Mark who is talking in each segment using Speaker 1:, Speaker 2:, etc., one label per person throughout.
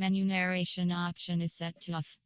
Speaker 1: Menu narration option is set to off.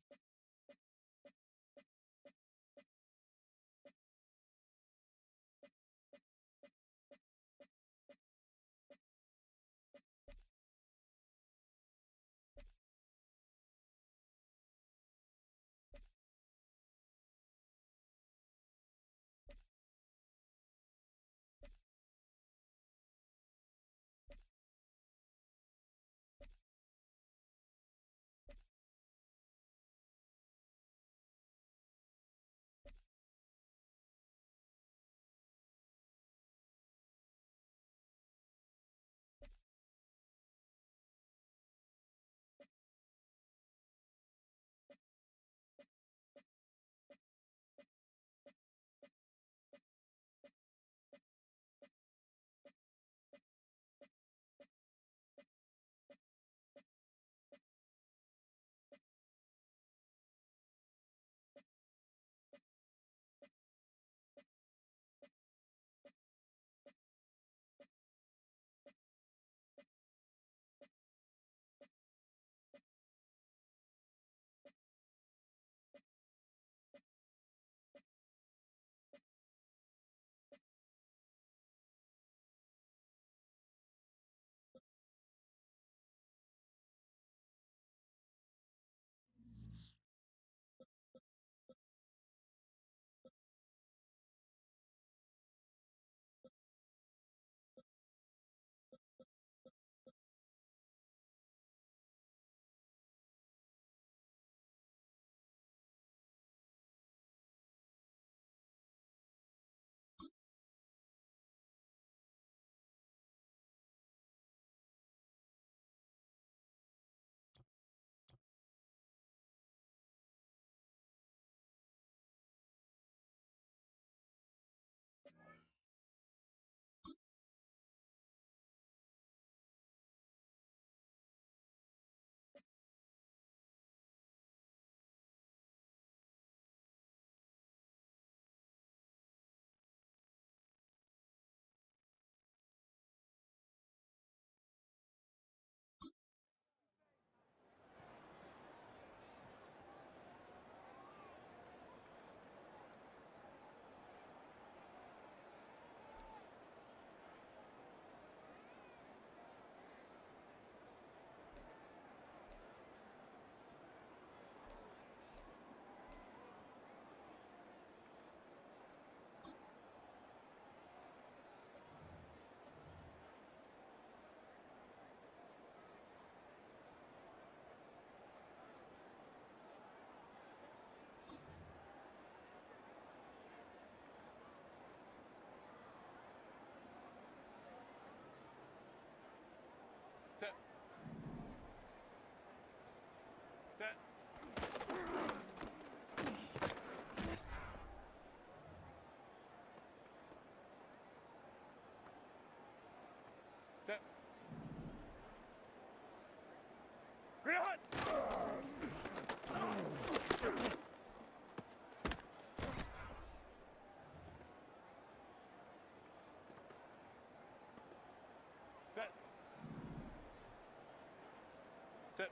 Speaker 2: Set. Set. Set. Green hot. Set. Set.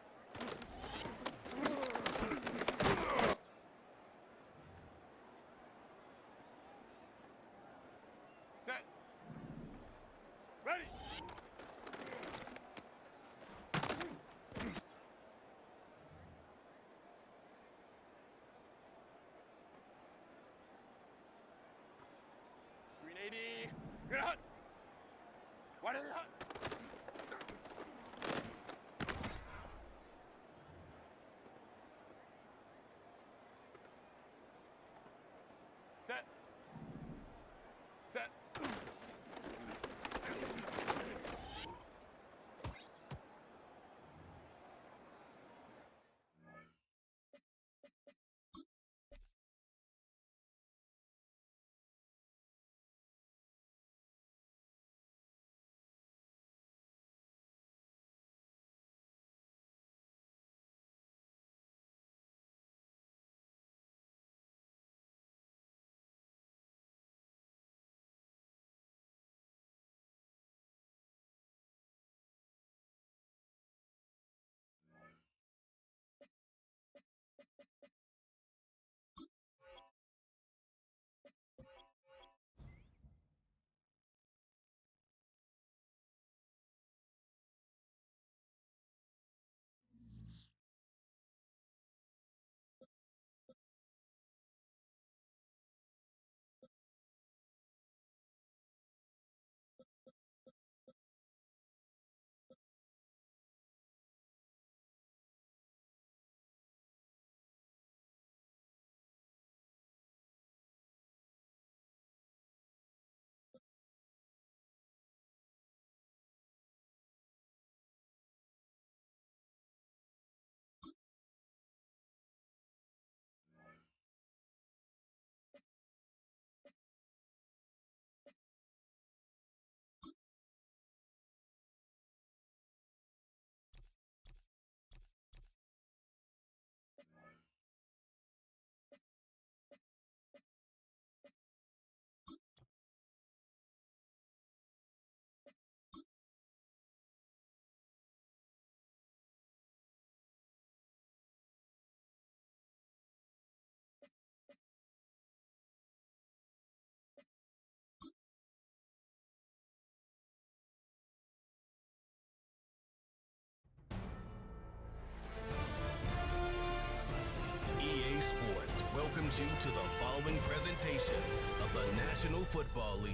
Speaker 2: Set. Ready. Green 80. Green hot. White 80 hot. Set. Set.
Speaker 3: welcomes you to the following presentation of the National Football League.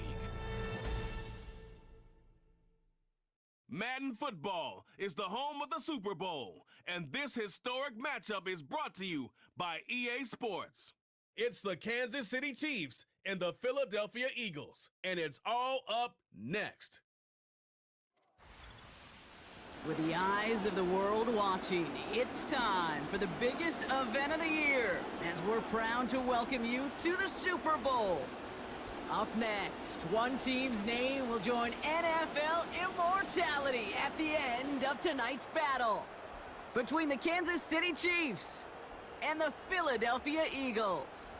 Speaker 3: Madden Football is the home of the Super Bowl, and this historic matchup is brought to you by EA Sports. It's the Kansas City Chiefs and the Philadelphia Eagles, and it's all up next.
Speaker 4: With the eyes of the world watching, it's time for the biggest event of the year, as we're proud to welcome you to the Super Bowl. Up next, one team's name will join NFL immortality at the end of tonight's battle between the Kansas City Chiefs and the Philadelphia Eagles.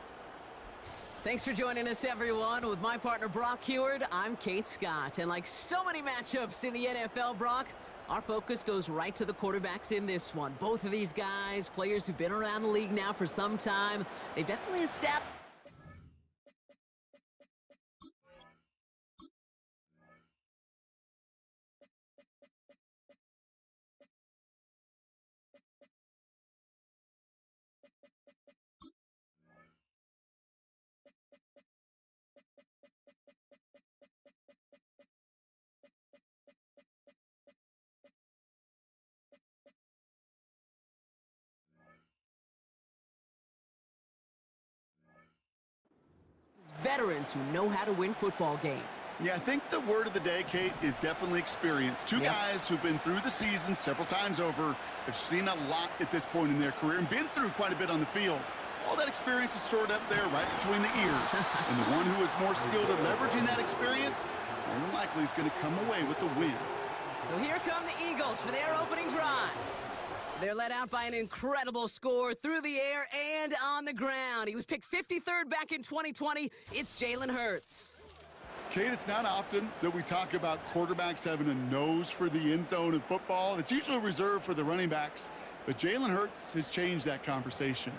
Speaker 4: Thanks for joining us, everyone. With my partner, Brock Heward, I'm Kate Scott. And like so many matchups in the NFL, Brock, our focus goes right to the quarterbacks in this one. Both of these guys, players who've been around the league now for some time, they've definitely established. Veterans who know how to win football games.
Speaker 5: Yeah, I think the word of the day, Kate, is definitely experience. Two guys who've been through the season several times over, have seen a lot at this point in their career, and been through quite a bit on the field. All that experience is stored up there right between the ears. And the one who is more skilled at leveraging that experience, more than likely is going to come away with the win.
Speaker 4: So here come the Eagles for their opening drive. They're led out by an incredible score through the air and on the ground. He was picked 53rd back in 2020. It's Jalen Hurts.
Speaker 5: Kate, it's not often that we talk about quarterbacks having a nose for the end zone in football. It's usually reserved for the running backs. But Jalen Hurts has changed that conversation.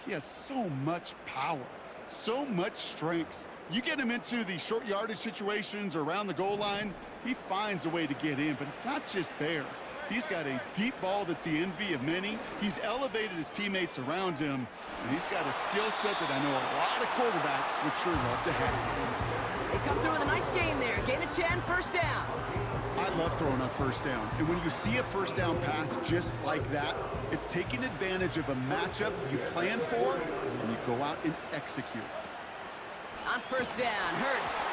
Speaker 5: He has so much power, so much strength. You get him into the short yardage situations or around the goal line, he finds a way to get in, but it's not just there. He's got a deep ball that's the envy of many. He's elevated his teammates around him, and he's got a skill set that I know a lot of quarterbacks would sure love to have.
Speaker 4: They come through with a nice gain there. Gain of 10, first down.
Speaker 5: I love throwing on first down, and when you see a first down pass just like that, it's taking advantage of a matchup you plan for, and you go out and execute.
Speaker 4: On first down, Hurts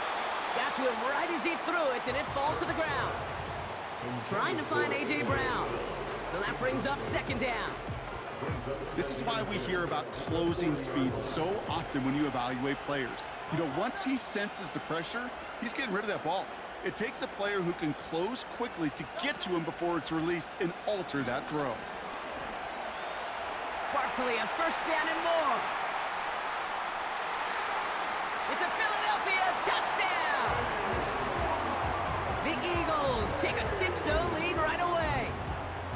Speaker 4: got to him right as he threw it, and it falls to the ground. Trying to find A.J. Brown. So that brings up second down.
Speaker 5: This is why we hear about closing speed so often when you evaluate players. You know, once he senses the pressure, he's getting rid of that ball. It takes a player who can close quickly to get to him before it's released and alter that throw.
Speaker 4: Barkley on first down and more. It's a Philadelphia touchdown! The Eagles take a 6-0 lead right away.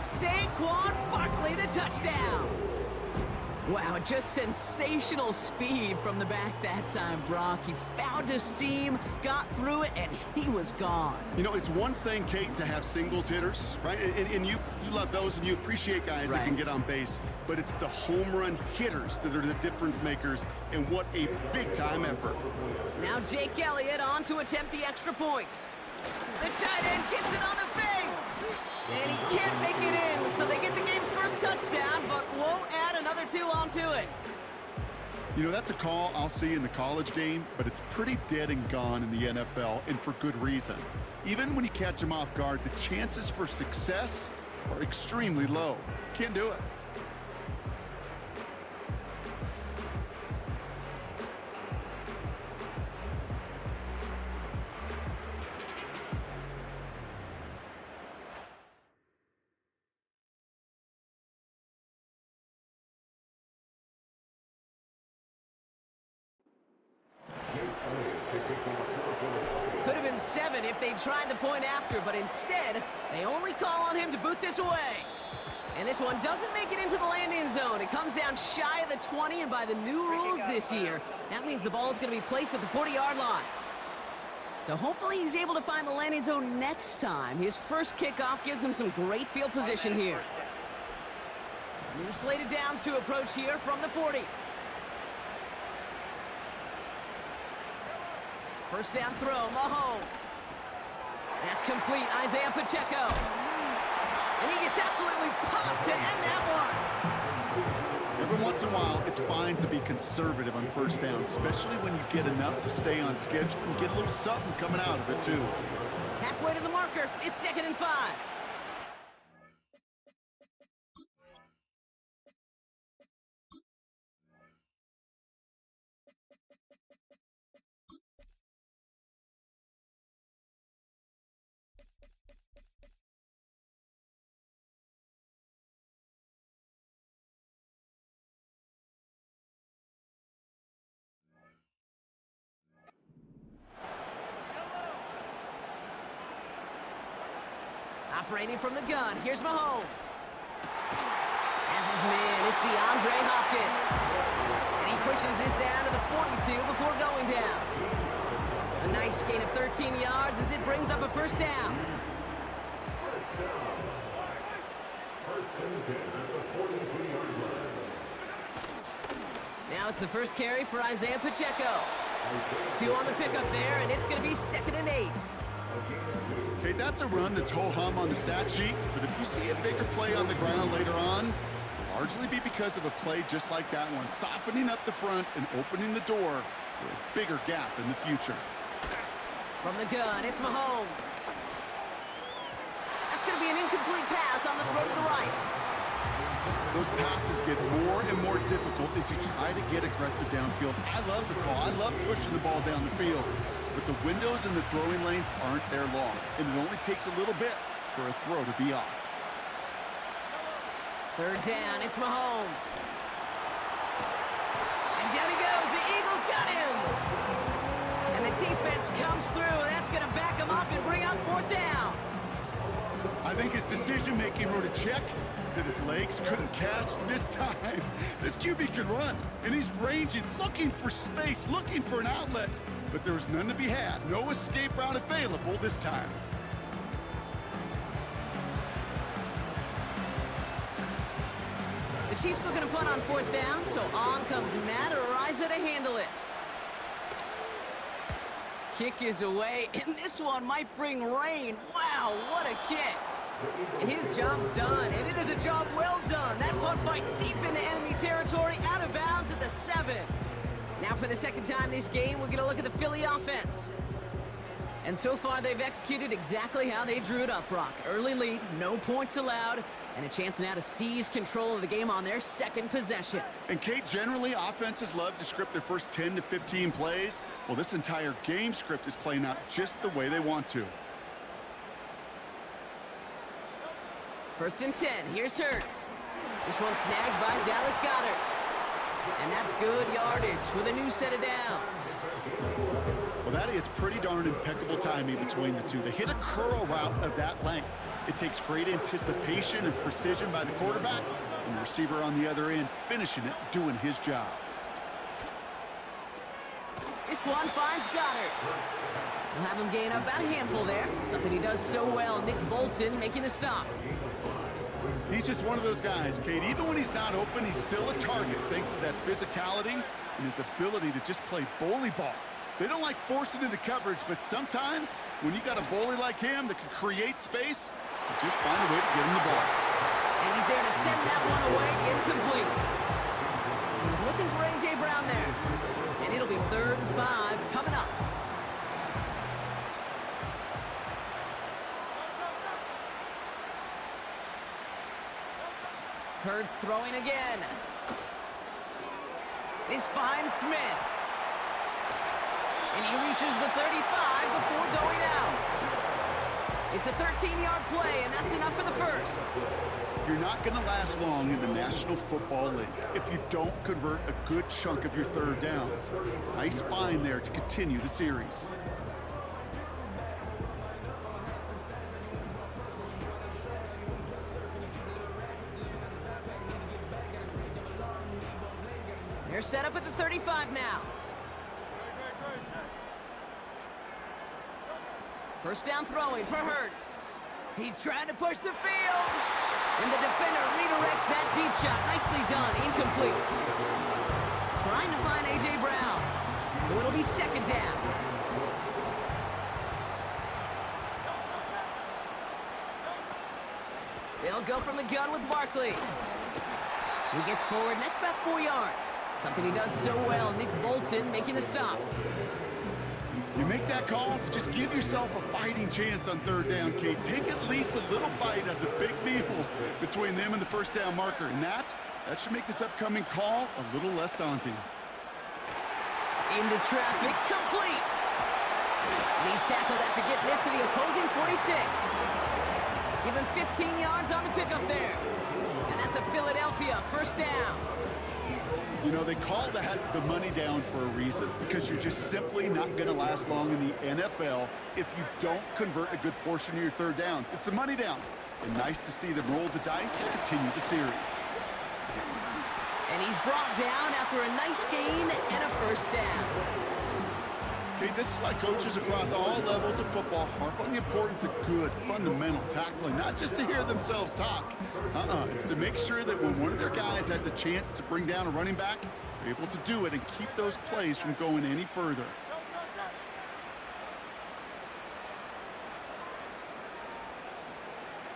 Speaker 4: Saquon Barkley, the touchdown. Wow, just sensational speed from the back that time, Brock. He found a seam, got through it, and he was gone.
Speaker 5: You know, it's one thing, Kate, to have singles hitters, right? And you love those, and you appreciate guys that can get on base. But it's the home run hitters that are the difference makers, and what a big-time effort.
Speaker 4: Now Jake Elliott on to attempt the extra point. The tight end gets it on the fake, and he can't make it in, so they get the game's first touchdown, but won't add another 2 onto it.
Speaker 5: You know, that's a call I'll see in the college game, but it's pretty dead and gone in the NFL, and for good reason. Even when you catch him off guard, the chances for success are extremely low. Can't do it.
Speaker 4: Could have been 7 if they'd tried the point after, but instead, they only call on him to boot this away. And this one doesn't make it into the landing zone. It comes down shy of the 20, and by the new rules this year, that means the ball is going to be placed at the 40-yard line. So hopefully he's able to find the landing zone next time. His first kickoff gives him some great field position here. New slated downs to approach here from the 40. First down throw, Mahomes. That's complete, Isaiah Pacheco. And he gets absolutely popped to end that one.
Speaker 5: Every once in a while, it's fine to be conservative on first down, especially when you get enough to stay on schedule and get a little something coming out of it, too.
Speaker 4: Halfway to the marker, it's 2nd and 5. Operating from the gun, here's Mahomes. As his man, it's DeAndre Hopkins. And he pushes this down to the 42 before going down. A nice gain of 13 yards as it brings up a first down. Now it's the first carry for Isaiah Pacheco. 2 on the pickup there, and it's going to be 2nd and 8.
Speaker 5: Okay, that's a run that's ho-hum on the stat sheet, but if you see a bigger play on the ground later on, largely be because of a play just like that one, softening up the front and opening the door for a bigger gap in the future.
Speaker 4: From the gun, it's Mahomes. That's going to be an incomplete pass on the throw to the right.
Speaker 5: Those passes get more and more difficult as you try to get aggressive downfield. I love the call. I love pushing the ball down the field. But the windows in the throwing lanes aren't there long, and it only takes a little bit for a throw to be off.
Speaker 4: 3rd down, it's Mahomes. And down he goes, the Eagles got him! And the defense comes through, that's gonna back him up and bring up 4th down.
Speaker 5: I think his decision-making wrote a check that his legs couldn't catch this time. This QB can run, and he's ranging, looking for space, looking for an outlet. But there was none to be had. No escape route available this time.
Speaker 4: The Chiefs looking to punt on 4th down, so on comes Matt Araiza to handle it. Kick is away, and this one might bring rain. Wow, what a kick. And his job's done, and it is a job well done. That punt fights deep into enemy territory, out of bounds at the 7. Now for the 2nd time this game, we're going to look at the Philly offense. And so far, they've executed exactly how they drew it up, Brock. Early lead, no points allowed, and a chance now to seize control of the game on their 2nd possession.
Speaker 5: And Kate, generally, offenses love to script their first 10 to 15 plays. Well, this entire game script is playing out just the way they want to.
Speaker 4: 1st and 10, here's Hurts. This one snagged by Dallas Goedert. And that's good yardage with a new set of downs.
Speaker 5: Well, that is pretty darn impeccable timing between the two. They hit a curl route of that length. It takes great anticipation and precision by the quarterback, and the receiver on the other end finishing it, doing his job.
Speaker 4: This one finds Goddard. We'll have him gain up about a handful there. Something he does so well, Nick Bolton making the stop.
Speaker 5: He's just one of those guys, Kate. Even when he's not open, he's still a target thanks to that physicality and his ability to just play bully ball. They don't like forcing into coverage, but sometimes when you got a bully like him that can create space, you just find a way to get him the ball.
Speaker 4: And he's there to send that one away incomplete. He's looking for A.J. Brown there. And it'll be 3rd and 5 coming up. Hurts throwing again. This finds Smith. And he reaches the 35 before going out. It's a 13-yard play, and that's enough for the 1st.
Speaker 5: You're not going to last long in the National Football League if you don't convert a good chunk of your 3rd downs. Nice find there to continue the series.
Speaker 4: They're set up at the 35 now. First down throwing for Hurts. He's trying to push the field. And the defender redirects that deep shot. Nicely done. Incomplete. Trying to find A.J. Brown. So it'll be 2nd down. They'll go from the gun with Barkley. He gets forward, and that's about 4 yards. Something he does so well. Nick Bolton making the stop.
Speaker 5: You make that call to just give yourself a fighting chance on third down, Kate. Take at least a little bite of the big meal between them and the first down marker. And that should make this upcoming call a little less daunting.
Speaker 4: Into traffic, complete. And he's tackled after getting this to the opposing 46. Given 15 yards on the pickup there. And that's a Philadelphia first down.
Speaker 5: You know, they call that the money down for a reason, because you're just simply not going to last long in the NFL if you don't convert a good portion of your third downs. It's the money down. And nice to see them roll the dice and continue the series.
Speaker 4: And he's brought down after a nice gain and a first down.
Speaker 5: Okay, this is why coaches across all levels of football harp on the importance of good, fundamental tackling, not just to hear themselves talk. It's to make sure that when one of their guys has a chance to bring down a running back, they're able to do it and keep those plays from going any further.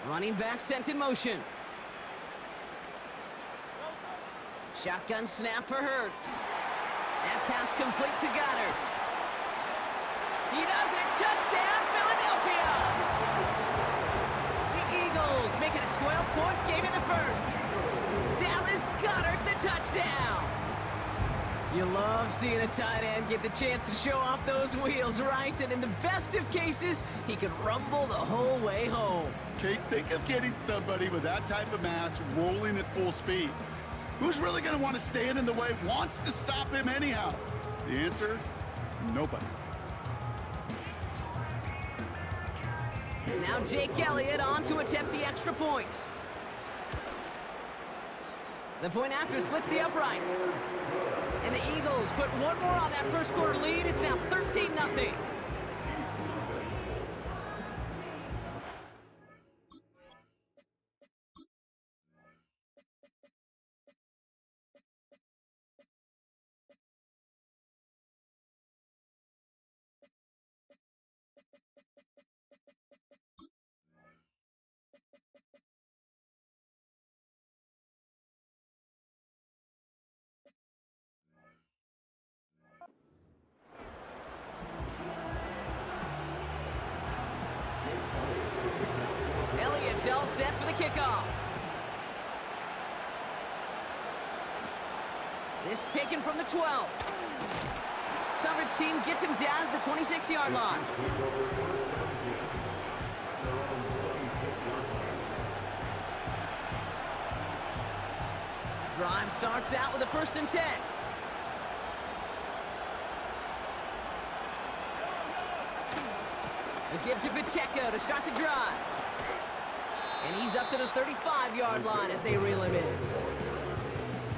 Speaker 4: Running back sent in motion. Shotgun snap for Hurts. That pass complete to Goddard. He does it! Touchdown, Philadelphia! The Eagles make it a 12-point game in the first. Dallas Goddard the touchdown. You love seeing a tight end get the chance to show off those wheels, right? And in the best of cases, he could rumble the whole way home.
Speaker 5: Kate, think of getting somebody with that type of mass rolling at full speed. Who's really going to want to stand in the way, wants to stop him anyhow? The answer, nobody.
Speaker 4: Now Jake Elliott on to attempt the extra point. The point after splits the uprights. And the Eagles put one more on that first quarter lead. It's now 13-0. Elliott's all set for the kickoff. This taken from the 12. Coverage team gets him down at the 26-yard line. Drive starts out with a 1st and 10. It gives to Pacheco to start the drive. And he's up to the 35-yard line as they reel him in.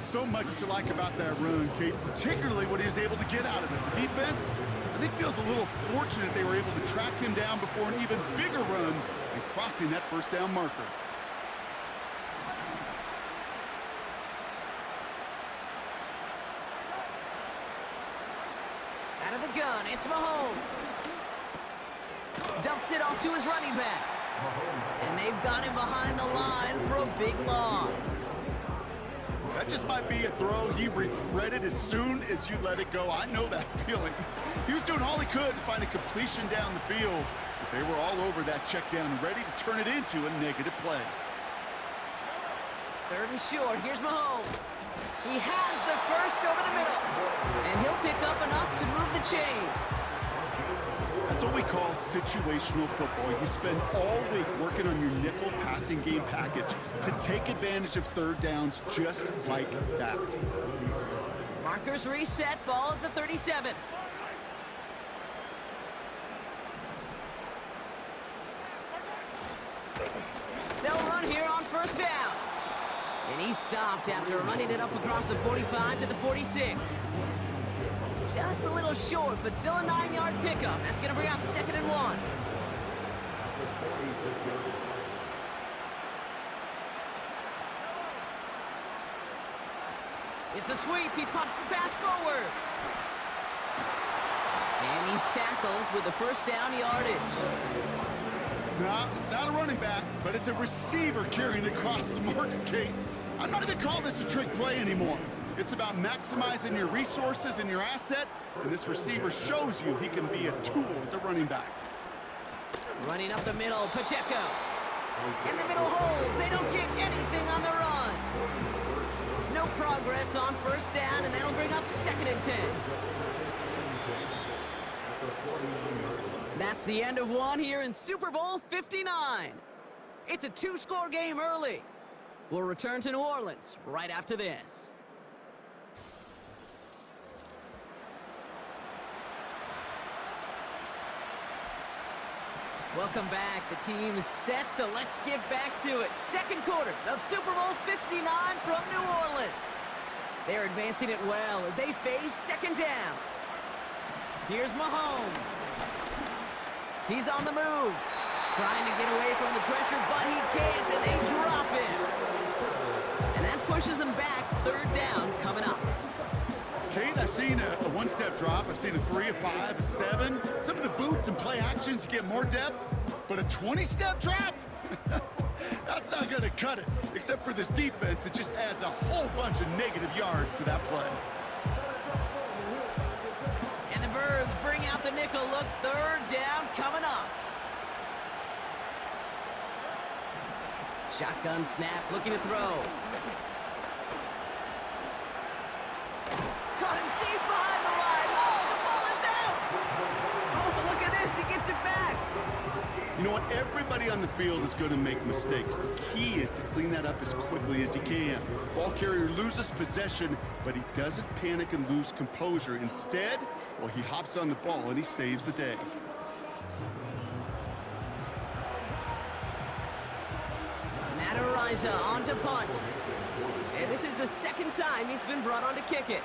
Speaker 5: So much to like about that run, Kate, particularly what he was able to get out of it. The defense, I think, feels a little fortunate they were able to track him down before an even bigger run and crossing that first down marker.
Speaker 4: Out of the gun, it's Mahomes. Dumps it off to his running back. And they've got him behind the line for a big loss.
Speaker 5: That just might be a throw he regretted as soon as you let it go. I know that feeling. He was doing all he could to find a completion down the field, but they were all over that check down, ready to turn it into a negative play.
Speaker 4: 3rd and short, here's Mahomes. He has the first over the middle, and he'll pick up enough to move the chains.
Speaker 5: That's what we call situational football. You spend all week working on your nickel passing game package to take advantage of third downs just like that.
Speaker 4: Markers reset, ball at the 37. They'll run here on 1st down. And he stopped after running it up across the 45 to the 46. Just a little short, but still a 9-yard pickup. That's going to bring up 2nd and 1. It's a sweep. He pops the pass forward. And he's tackled with the 1st down yardage.
Speaker 5: No, it's not a running back, but it's a receiver carrying across the marker, Kate. I'm not even calling this a trick play anymore. It's about maximizing your resources and your asset, and this receiver shows you he can be a tool as a running back.
Speaker 4: Running up the middle, Pacheco. In the middle holes, they don't get anything on the run. No progress on first down, and that'll bring up 2nd and 10. That's the end of one here in Super Bowl 59. It's a 2-score game early. We'll return to New Orleans right after this. Welcome back. The team is set, so let's get back to it. Second quarter of Super Bowl 59 from New Orleans. They're advancing it well as they face 2nd down. Here's Mahomes. He's on the move. Trying to get away from the pressure, but he can't, and they drop him. And that pushes him back. 3rd down coming up.
Speaker 5: Kate, I've seen a one-step drop. I've seen a 3, a 5, a 7. Some of the boots and play actions get more depth, but a 20-step drop? That's not going to cut it. Except for this defense, it just adds a whole bunch of negative yards to that play.
Speaker 4: And the Birds bring out the nickel look. 3rd down coming up. Shotgun snap, looking to throw. Caught him deep behind the line. Oh, the ball is out. Oh, look at this. He gets it back.
Speaker 5: You know what? Everybody on the field is going to make mistakes. The key is to clean that up as quickly as he can. Ball carrier loses possession, but he doesn't panic and lose composure. Instead, well, he hops on the ball and he saves the day.
Speaker 4: Matariza on to punt. And this is the 2nd time he's been brought on to kick it.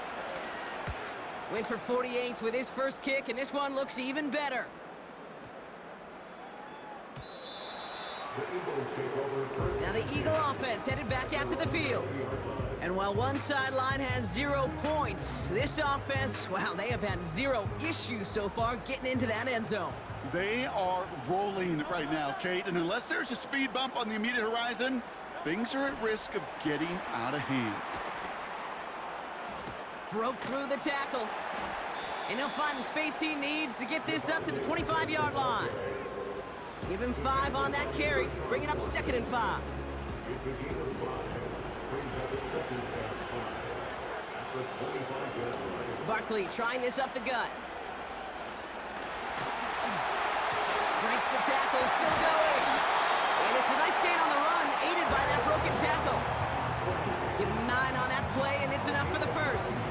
Speaker 4: Went for 48 with his first kick, and this one looks even better. Now the Eagle offense headed back out to the field. And while one sideline has 0 points, this offense, wow, they have had 0 issues so far getting into that end zone.
Speaker 5: They are rolling right now, Kate, and unless there's a speed bump on the immediate horizon, things are at risk of getting out of hand.
Speaker 4: Broke through the tackle. And he'll find the space he needs to get this up to the 25-yard line. Give him 5 on that carry, bring it up 2nd and 5. Barkley trying this up the gut. Breaks the tackle, still going. And it's a nice gain on the run, aided by that broken tackle. Give him 9 on that play, and it's enough for the first.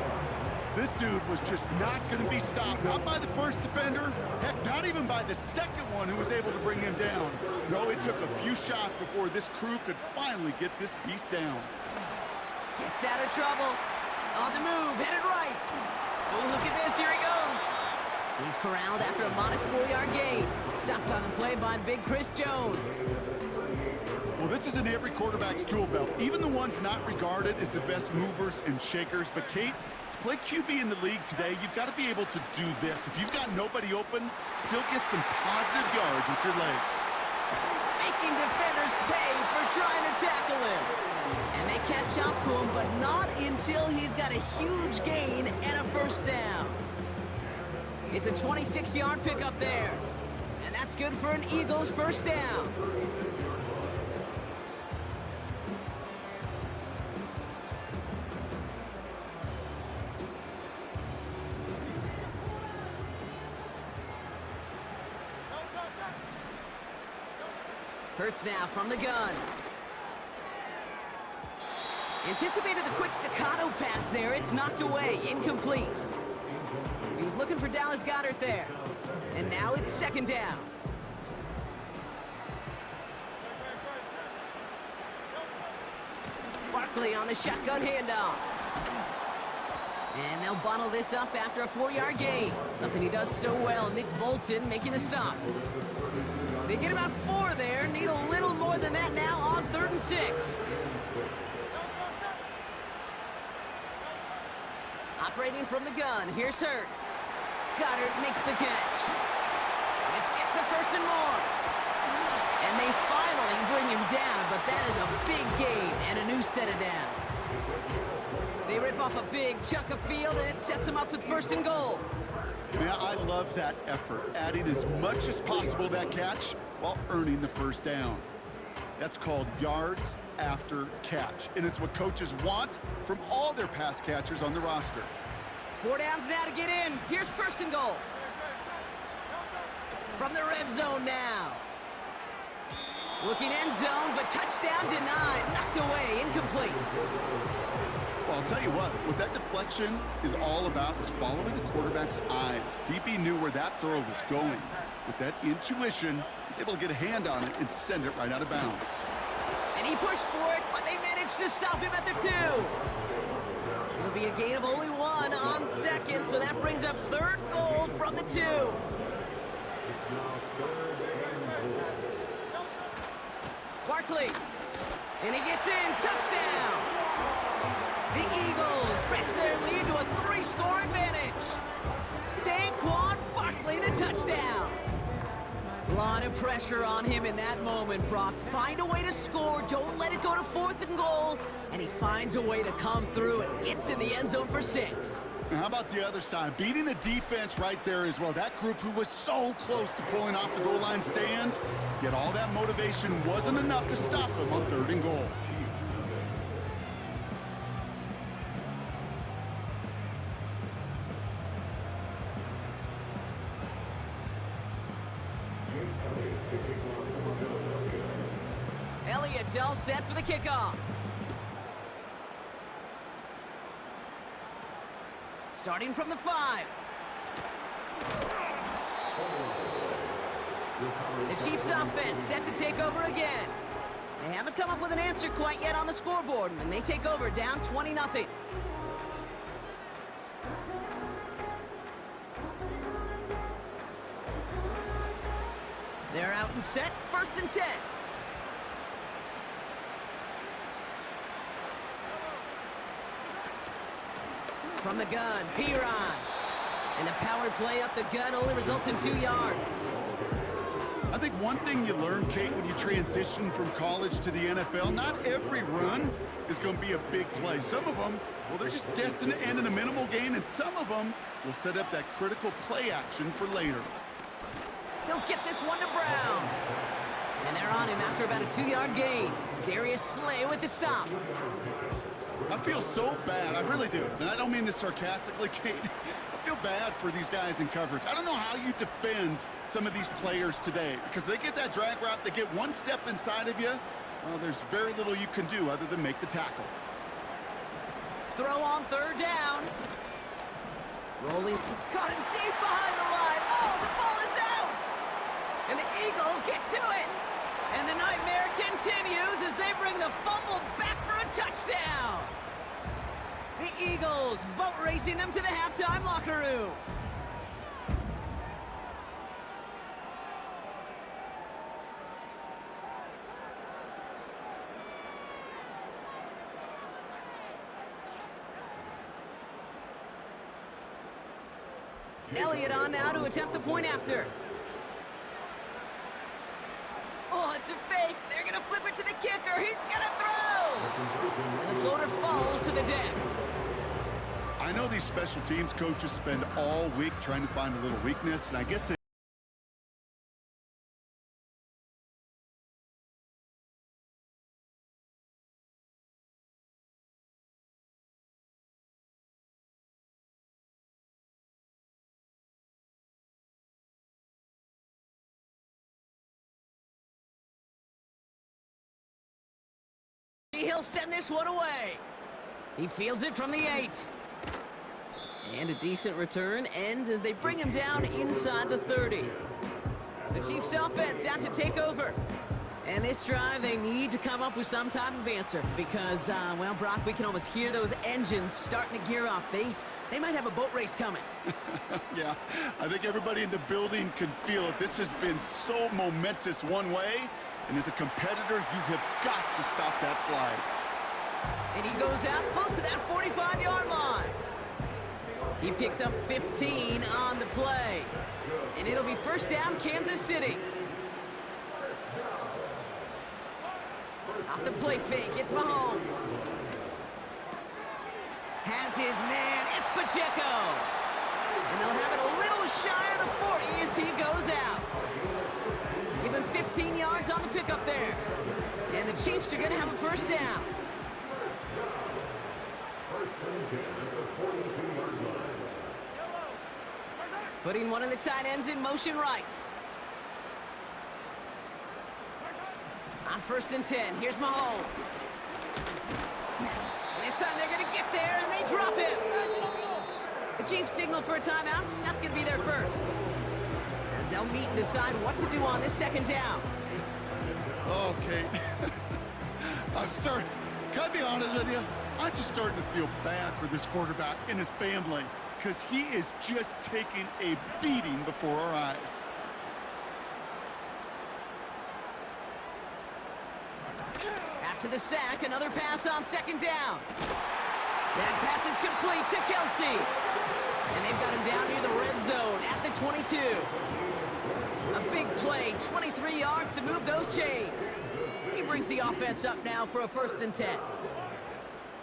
Speaker 5: This dude was just not going to be stopped. Not by the first defender. Heck, not even by the second one who was able to bring him down. No, it took a few shots before this crew could finally get this beast down.
Speaker 4: Gets out of trouble. On the move, headed right. Oh, look at this, here he goes. He's corralled after a modest 4-yard gain. Stopped on the play by big Chris Jones.
Speaker 5: Well, this is in every quarterback's tool belt, even the ones not regarded as the best movers and shakers. But Kate, to play QB in the league today, you've got to be able to do this. If you've got nobody open, still get some positive yards with your legs.
Speaker 4: Making defenders pay for trying to tackle him. And they catch up to him, but not until he's got a huge gain and a first down. It's a 26-yard pickup there. And that's good for an Eagles first down. Hurts now from the gun. Anticipated the quick staccato pass there. It's knocked away, incomplete. He was looking for Dallas Goedert there. And now it's second down. Barkley on the shotgun handoff. And they'll bottle this up after a 4-yard gain. Something he does so well. Nick Bolton making the stop. They get about 4 there. Need a little more than that now on 3rd and 6. Operating from the gun. Here's Hurts. Goddard makes the catch. This gets the first and more. And they finally bring him down, but that is a big gain and a new set of downs. They rip off a big chunk of field, and it sets them up with 1st and goal.
Speaker 5: Man, I love that effort, adding as much as possible to that catch while earning the 1st down. That's called yards after catch, and it's what coaches want from all their pass catchers on the roster.
Speaker 4: 4 downs now to get in. Here's 1st and goal. From the red zone now. Looking end zone, but touchdown denied. Knocked away, incomplete.
Speaker 5: Well, I'll tell you what that deflection is all about is following the quarterback's eyes. DB knew where that throw was going. With that intuition, he's able to get a hand on it and send it right out of bounds.
Speaker 4: And he pushed for it, but they managed to stop him at the 2. It'll be a gain of only 1 on 2nd, so that brings up 3rd goal from the 2. Barkley, and he gets in, touchdown! The Eagles stretch their lead to a 3-score advantage. Saquon Barkley, the touchdown. A lot of pressure on him in that moment, Brock. Find a way to score, don't let it go to 4th and goal, and he finds a way to come through and gets in the end zone for 6.
Speaker 5: And how about the other side? Beating the defense right there as well. That group who was so close to pulling off the goal line stand, yet all that motivation wasn't enough to stop them on 3rd and goal.
Speaker 4: Elliott's all set for the kickoff. Starting from the 5. The Chiefs offense set to take over again. They haven't come up with an answer quite yet on the scoreboard, and they take over down 20-0. They're out and set, 1st and 10. From the gun, Piron. And the power play up the gut only results in 2 yards.
Speaker 5: I think one thing you learn, Kate, when you transition from college to the NFL, not every run is going to be a big play. Some of them, well, they're just destined to end in a minimal gain, and some of them will set up that critical play action for later.
Speaker 4: He'll get this one to Brown. And they're on him after about a 2-yard gain. Darius Slay with the stop.
Speaker 5: I feel so bad, I really do. And I don't mean this sarcastically, Kate. I feel bad for these guys in coverage. I don't know how you defend some of these players today because they get that drag route, they get one step inside of you. Well, there's very little you can do other than make the tackle.
Speaker 4: Throw on 3rd down. Rolling, caught him deep behind the line. Oh, the ball is out! And the Eagles get to it. And the nightmare continues as they bring the fumble back for a touchdown. The Eagles boat racing them to the halftime locker room. Elliott on now to attempt the point after. Oh, it's a fake. They're going to flip it to the kicker. He's going to throw. And the floater falls to the deck.
Speaker 5: I know these special teams coaches spend all week trying to find a little weakness, and I guess
Speaker 4: He'll send this one away. He fields it from the 8. And a decent return ends as they bring him down inside the 30. The Chiefs offense out to take over. And this drive, they need to come up with some type of answer because, well, Brock, we can almost hear those engines starting to gear up. They might have a boat race coming.
Speaker 5: Yeah, I think everybody in the building can feel it. This has been so momentous one way, and as a competitor, you have got to stop that slide.
Speaker 4: And he goes out close to that 45-yard line. He picks up 15 on the play. And it'll be 1st down, Kansas City. Off the play fake, it's Mahomes. Has his man, it's Pacheco. And they'll have it a little shy of the 40 as he goes out. Give him 15 yards on the pickup there. And the Chiefs are going to have a first down. Putting one of the tight ends in motion right. On 1st and 10, here's Mahomes. And this time they're going to get there, and they drop him. The Chiefs signal for a timeout. That's going to be their first. As they'll meet and decide what to do on this 2nd down.
Speaker 5: Okay. Can I be honest with you? I'm just starting to feel bad for this quarterback and his family because he is just taking a beating before our eyes.
Speaker 4: After the sack, another pass on 2nd down. That pass is complete to Kelsey. And they've got him down near the red zone at the 22. A big play, 23 yards to move those chains. He brings the offense up now for a 1st and 10.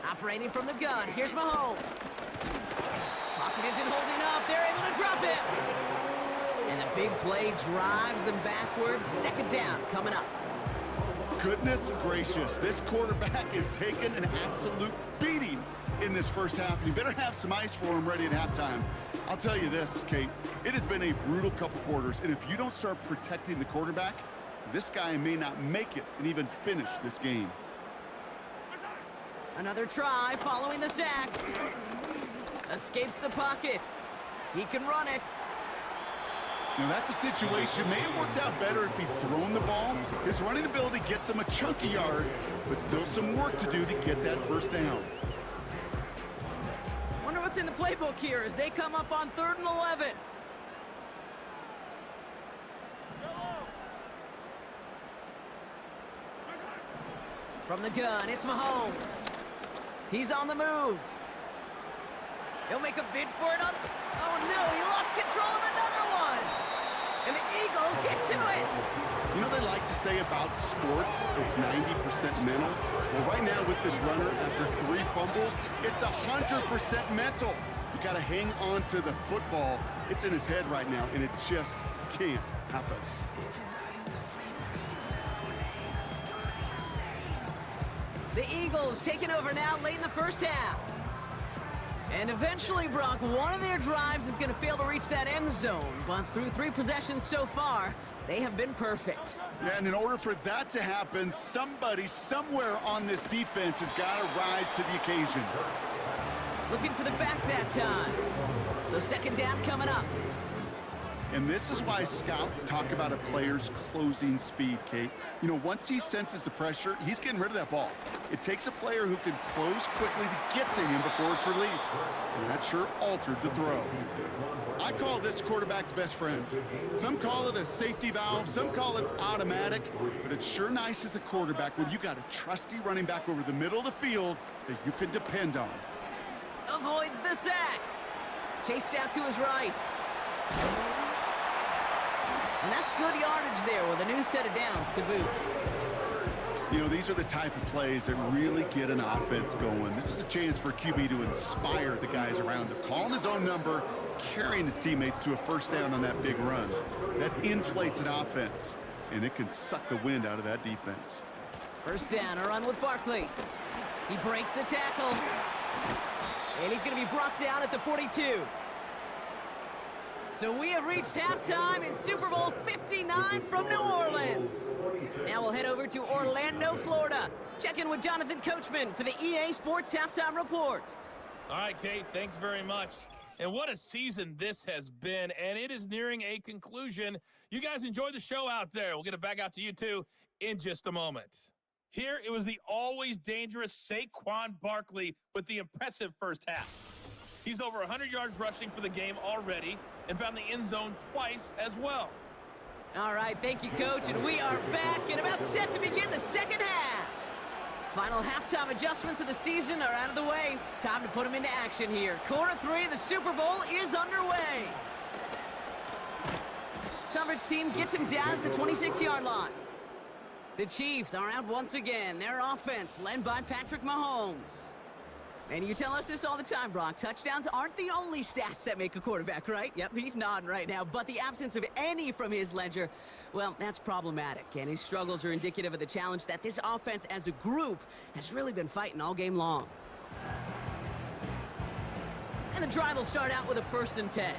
Speaker 4: Operating from the gun, here's Mahomes. Pocket isn't holding up, they're able to drop it. And the big play drives them backwards. 2nd down coming up.
Speaker 5: Goodness gracious, this quarterback is taking an absolute beating in this first half. You better have some ice for him ready at halftime. I'll tell you this, Kate, it has been a brutal couple quarters, and if you don't start protecting the quarterback, this guy may not make it and even finish this game.
Speaker 4: Another try following the sack. Escapes the pocket. He can run it.
Speaker 5: Now that's a situation, may have worked out better if he'd thrown the ball. His running ability gets him a chunk of yards, but still some work to do to get that 1st down.
Speaker 4: Wonder what's in the playbook here as they come up on 3rd and 11. From the gun, it's Mahomes. He's on the move. He'll make a bid for it on... Oh no, he lost control of another one! And the Eagles get to it!
Speaker 5: You know they like to say about sports, it's 90% mental. Well, right now with this runner, after 3 fumbles, it's 100% mental. You gotta hang on to the football. It's in his head right now, and it just can't happen.
Speaker 4: The Eagles taking over now late in the first half. And eventually, Brock, one of their drives is going to fail to reach that end zone. But through 3 possessions so far, they have been perfect.
Speaker 5: Yeah, and in order for that to happen, somebody somewhere on this defense has got to rise to the occasion.
Speaker 4: Looking for the back that time. So 2nd down coming up.
Speaker 5: And this is why scouts talk about a player's closing speed, Kate. You know, once he senses the pressure, he's getting rid of that ball. It takes a player who can close quickly to get to him before it's released. And that sure altered the throw. I call this quarterback's best friend. Some call it a safety valve, some call it automatic, but it's sure nice as a quarterback when you got a trusty running back over the middle of the field that you can depend on.
Speaker 4: Avoids the sack. Chased out to his right. And that's good yardage there with a new set of downs to boot.
Speaker 5: You know, these are the type of plays that really get an offense going. This is a chance for a QB to inspire the guys around him. Calling his own number, carrying his teammates to a 1st down on that big run. That inflates an offense, and it can suck the wind out of that defense.
Speaker 4: 1st down, a run with Barkley. He breaks a tackle. And he's going to be brought down at the 42. So we have reached halftime in Super Bowl 59 from New Orleans. Now we'll head over to Orlando, Florida. Check in with Jonathan Coachman for the EA Sports Halftime Report.
Speaker 6: All right, Kate, thanks very much. And what a season this has been, and it is nearing a conclusion. You guys enjoy the show out there. We'll get it back out to you, too, in just a moment. Here, it was the always dangerous Saquon Barkley with the impressive first half. He's over 100 yards rushing for the game already and found the end zone twice as well.
Speaker 4: All right, thank you, Coach, and we are back and about set to begin the 2nd half. Final halftime adjustments of the season are out of the way. It's time to put them into action here. Quarter 3 of the Super Bowl is underway. Coverage team gets him down at the 26-yard line. The Chiefs are out once again. Their offense led by Patrick Mahomes. And you tell us this all the time, Brock. Touchdowns aren't the only stats that make a quarterback, right? Yep, he's nodding right now. But the absence of any from his ledger, well, that's problematic. And his struggles are indicative of the challenge that this offense as a group has really been fighting all game long. And the drive will start out with a 1st and 10.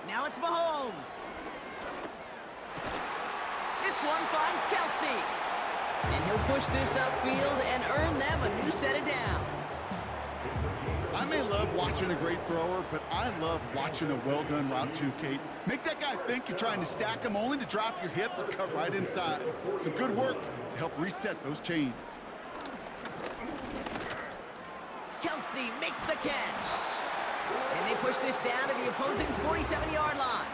Speaker 4: Now it's Mahomes. This one finds Kelsey. And he'll push this upfield and earn them a new set of downs.
Speaker 5: I may love watching a great thrower, but I love watching a well-done route too, Kate. Make that guy think you're trying to stack him only to drop your hips and cut right inside. Some good work to help reset those chains.
Speaker 4: Kelsey makes the catch. And they push this down to the opposing 47-yard line.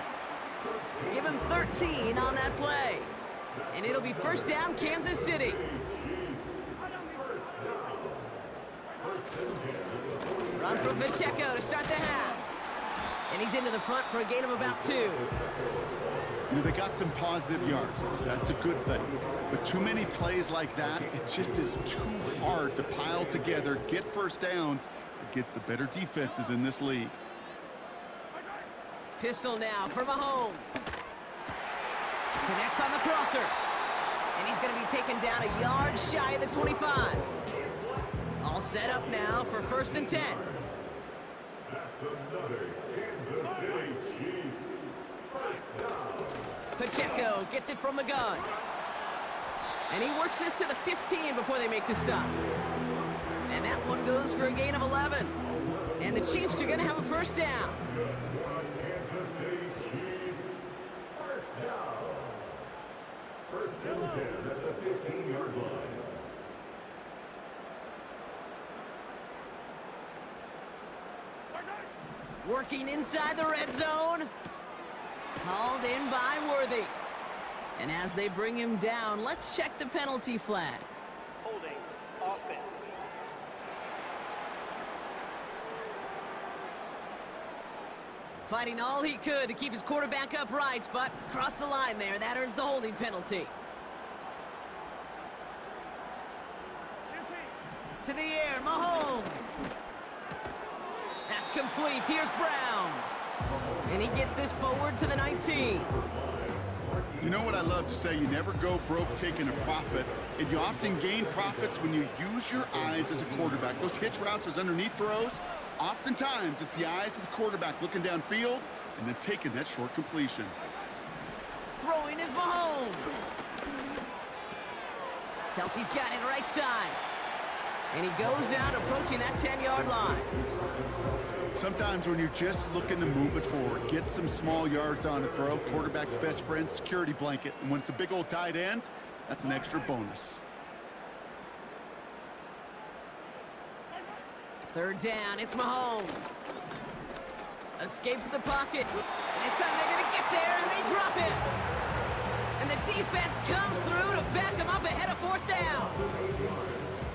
Speaker 4: Give him 13 on that play. And it'll be 1st down, Kansas City. Run from Pacheco to start the half. And he's into the front for a gain of about 2.
Speaker 5: You know, they got some positive yards. That's a good thing. But too many plays like that, it just is too hard to pile together, get 1st downs against the better defenses in this league.
Speaker 4: Pistol now for Mahomes. Connects on the crosser. And he's going to be taken down a yard shy of the 25. All set up now for 1st and 10. Pacheco gets it from the gun. And he works this to the 15 before they make the stop. And that one goes for a gain of 11. And the Chiefs are going to have a 1st down.
Speaker 7: First down 10 at the 15-yard line.
Speaker 4: Working inside the red zone. Called in by Worthy. And as they bring him down, let's check the penalty flag.
Speaker 2: Holding offense.
Speaker 4: Fighting all he could to keep his quarterback upright, but crossed the line there. That earns the holding penalty. To the air, Mahomes. That's complete. Here's Brown. And he gets this forward to the 19.
Speaker 5: You know what I love to say? You never go broke taking a profit, and you often gain profits when you use your eyes as a quarterback. Those hitch routes, those underneath throws, oftentimes it's the eyes of the quarterback looking downfield and then taking that short completion.
Speaker 4: Throwing is Mahomes. Kelsey's got it right side. And he goes out approaching that 10-yard line.
Speaker 5: Sometimes when you're just looking to move it forward, get some small yards on a throw, quarterback's best friend, security blanket. And when it's a big old tight end, that's an extra bonus.
Speaker 4: 3rd down, it's Mahomes. Escapes the pocket. And this time they're going to get there, and they drop it. And the defense comes through to back them up ahead of 4th down.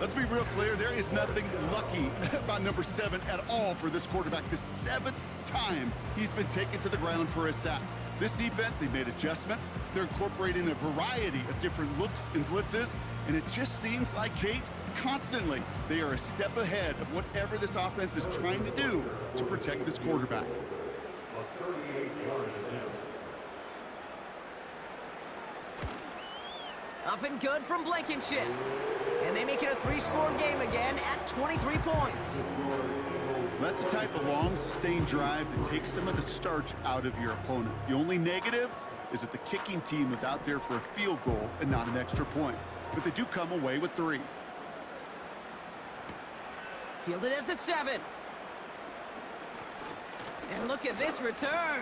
Speaker 5: Let's be real clear, there is nothing lucky about number 7 at all for this quarterback. The 7th time he's been taken to the ground for a sack. This defense, they made adjustments. They're incorporating a variety of different looks and blitzes, and it just seems like, Kate, constantly they are a step ahead of whatever this offense is trying to do to protect this quarterback.
Speaker 7: A 38-yard attempt.
Speaker 4: Up and good from Blankenship. And they make it a 3-score game again at 23 points.
Speaker 5: That's the type of long, sustained drive that takes some of the starch out of your opponent. The only negative is that the kicking team was out there for a field goal and not an extra point. But they do come away with 3.
Speaker 4: Fielded at the 7. And look at this return.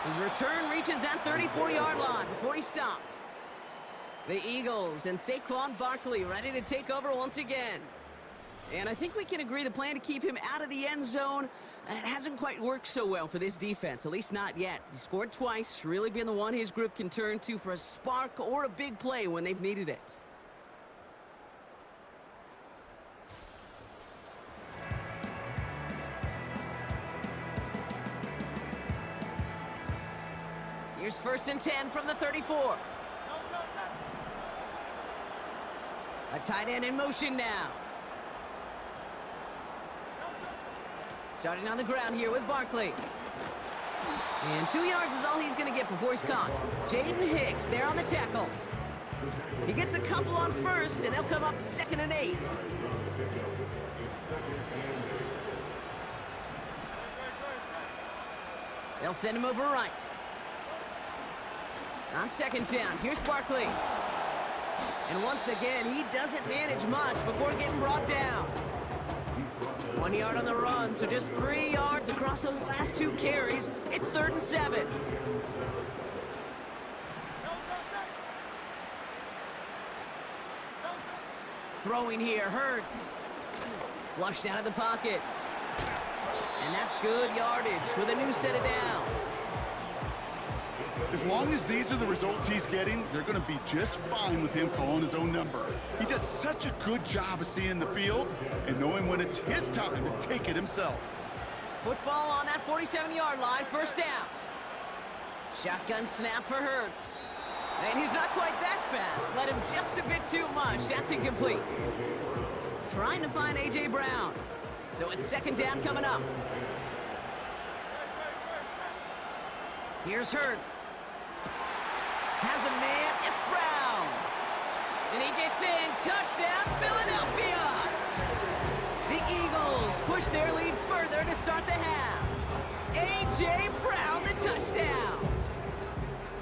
Speaker 4: His return reaches that 34-yard line before he stopped. The Eagles and Saquon Barkley ready to take over once again. And I think we can agree the plan to keep him out of the end zone, it hasn't quite worked so well for this defense, at least not yet. He scored twice, really been the one his group can turn to for a spark or a big play when they've needed it. Here's 1st and 10 from the 34. A tight end in motion now. Starting on the ground here with Barkley. And 2 yards is all he's going to get before he's caught. Jaden Hicks there on the tackle. He gets a couple on 1st, and they'll come up 2nd and 8. They'll send him over right. On 2nd down, here's Barkley. And once again, he doesn't manage much before getting brought down. 1 yard on the run, so just 3 yards across those last 2 carries. It's 3rd and 7. Throwing here, Hurts. Flushed out of the pocket. And that's good yardage with a new set of downs.
Speaker 5: As long as these are the results he's getting, they're going to be just fine with him calling his own number. He does such a good job of seeing the field and knowing when it's his time to take it himself.
Speaker 4: Football on that 47-yard line, 1st down. Shotgun snap for Hurts. And he's not quite that fast. Let him just a bit too much. That's incomplete. Trying to find A.J. Brown. So it's 2nd down coming up. Here's Hurts. Has a man, it's Brown. And he gets in, touchdown, Philadelphia! The Eagles push their lead further to start the half. A.J. Brown, the touchdown.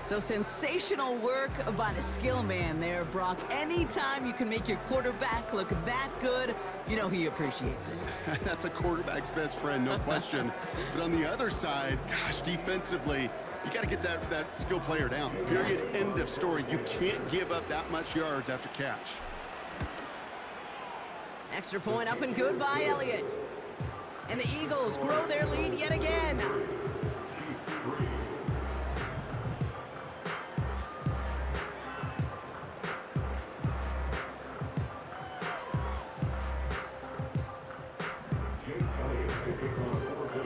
Speaker 4: So sensational work by the skill man there, Brock. Anytime you can make your quarterback look that good, you know he appreciates it.
Speaker 5: That's a quarterback's best friend, no question. But on the other side, gosh, defensively, you got to get that skill player down. Period. End of story. You can't give up that much yards after catch.
Speaker 4: Extra point up and good by Elliott. And the Eagles grow their lead yet again.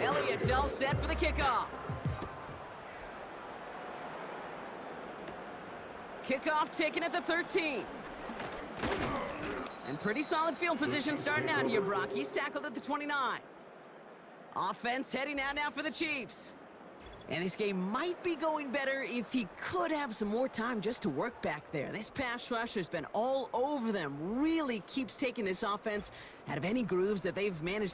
Speaker 4: Elliott's all set for the kickoff. Kickoff taken at the 13. And pretty solid field position starting out here, Brock. He's tackled at the 29. Offense heading out now for the Chiefs. And this game might be going better if he could have some more time just to work back there. This pass rush has been all over them. Really keeps taking this offense out of any grooves that they've managed.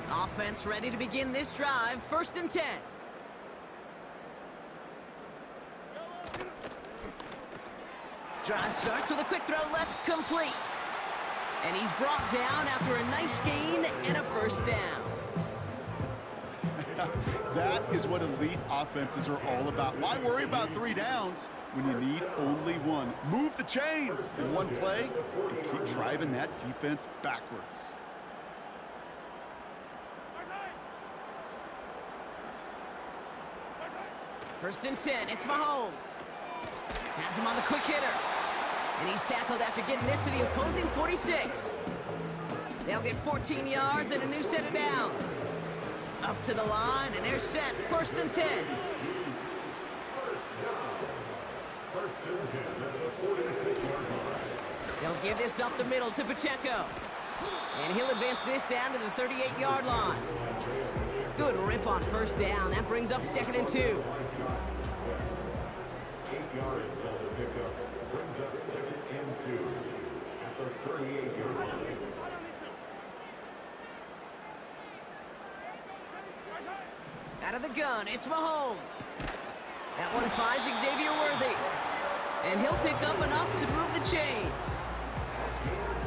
Speaker 4: Offense ready to begin this drive. 1st and 10. Drive starts with a quick throw left, complete. And he's brought down after a nice gain and a 1st down.
Speaker 5: That is what elite offenses are all about. Why worry about 3 downs when you need only 1? Move the chains in one play and keep driving that defense backwards.
Speaker 4: 1st and 10, it's Mahomes. Has him on the quick hitter. And he's tackled after getting this to the opposing 46. They'll get 14 yards and a new set of downs. Up to the line, and they're set. 1st and 10. They'll give this up the middle to Pacheco. And he'll advance this down to the 38-yard line. Good rip on 1st down. That brings up 2nd and 2.
Speaker 7: 8 yards on the pickup. Brings up 2nd and 2 at the 38-yard line.
Speaker 4: Out of the gun, it's Mahomes. That one finds Xavier Worthy. And he'll pick up enough to move the chains.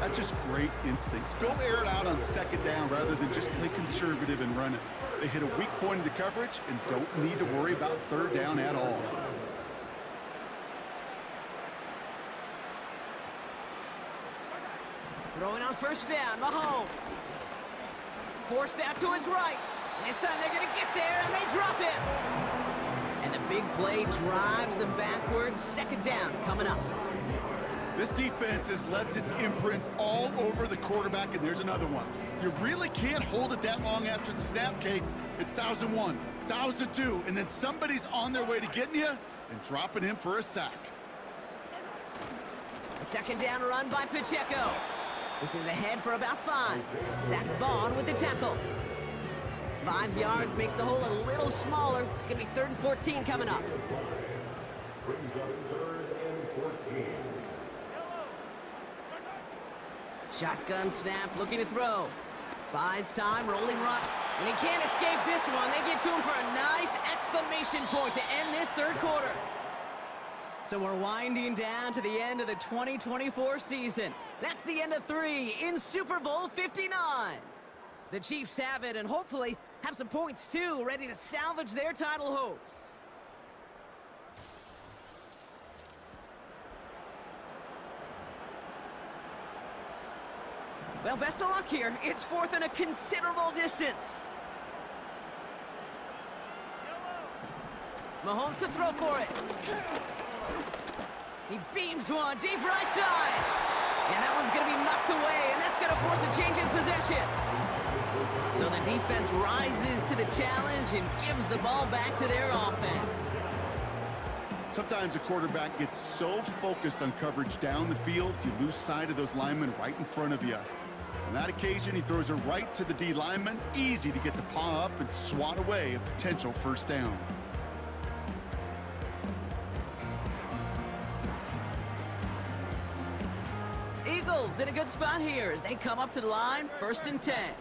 Speaker 5: That's just great instincts. Go air it out on 2nd down rather than just play conservative and run it. They hit a weak point in the coverage and don't need to worry about 3rd down at all.
Speaker 4: Throwing on 1st down, Mahomes. Forced out to his right. And this time they're going to get there, and they drop him. And the big play drives them backwards. 2nd down coming up.
Speaker 5: This defense has left its imprints all over the quarterback, and there's another one. You really can't hold it that long after the snap, Kate. It's 1,001, 1,002, and then somebody's on their way to getting you and dropping him for a sack.
Speaker 4: A second down run by Pacheco. This is ahead for about 5. Zach Bond with the tackle. 5 yards makes the hole a little smaller. It's going to be 3rd and 14 coming up.
Speaker 7: Brings up 3rd and 14.
Speaker 4: Shotgun snap, looking to throw. Buys time, rolling run. And he can't escape this one. They get to him for a nice exclamation point to end this 3rd quarter. So we're winding down to the end of the 2024 season. That's the end of 3 in Super Bowl 59. The Chiefs have it and hopefully have some points too, ready to salvage their title hopes. Well, best of luck here. It's 4th and a considerable distance. Mahomes to throw for it. He beams one deep right side. And that one's going to be knocked away, and that's going to force a change in possession. So the defense rises to the challenge and gives the ball back to their offense.
Speaker 5: Sometimes a quarterback gets so focused on coverage down the field, you lose sight of those linemen right in front of you. On that occasion, he throws it right to the D lineman. Easy to get the paw up and swat away a potential 1st down.
Speaker 4: Eagles in a good spot here as they come up to the line, 1st and 10.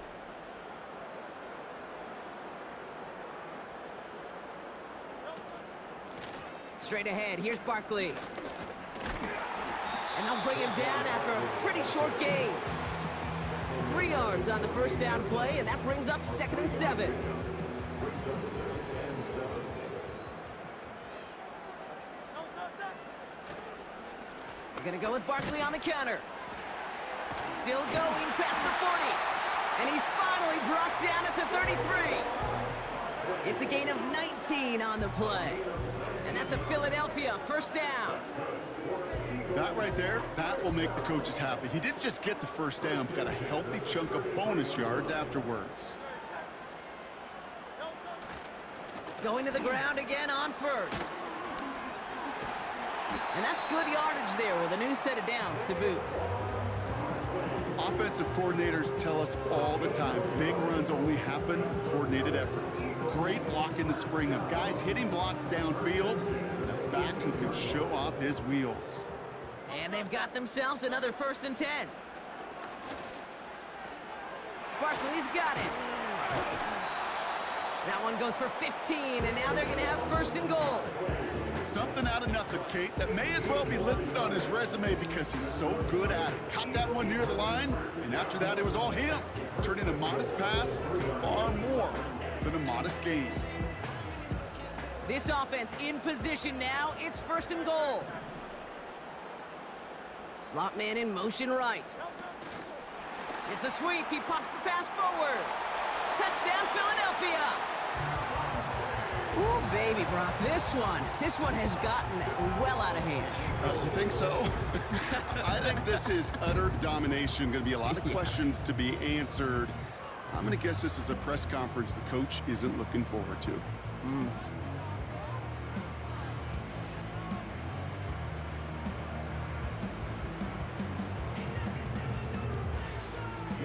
Speaker 4: Straight ahead, here's Barkley. And they'll bring him down after a pretty short gain. 3 yards on the 1st down play, and that brings up 2nd and 7. They're going to go with Barkley on the counter. Still going past the 40. And he's finally brought down at the 33. It's a gain of 19 on the play. And that's a Philadelphia 1st down.
Speaker 5: That right there, that will make the coaches happy. He didn't just get the 1st down, but got a healthy chunk of bonus yards afterwards.
Speaker 4: Going to the ground again on 1st. And that's good yardage there with a new set of downs to boot.
Speaker 5: Offensive coordinators tell us all the time, big runs only happen with coordinated efforts. Great block in the spring of guys hitting blocks downfield, and a back who can show off his wheels.
Speaker 4: And they've got themselves another 1st and 10. Barkley's got it. That one goes for 15, and now they're going to have 1st and goal.
Speaker 5: Something out of nothing, Kate, that may as well be listed on his resume because he's so good at it. Caught that one near the line, and after that, it was all him. Turning a modest pass to far more than a modest gain.
Speaker 4: This offense in position now. It's 1st and goal. Slot man in motion right. It's a sweep. He pops the pass forward. Touchdown, Philadelphia. Ooh, baby, Brock, this one has gotten well out of hand.
Speaker 5: You think so? I think this is utter domination. Going to be a lot of questions to be answered. I'm going to guess this is a press conference the coach isn't looking forward to.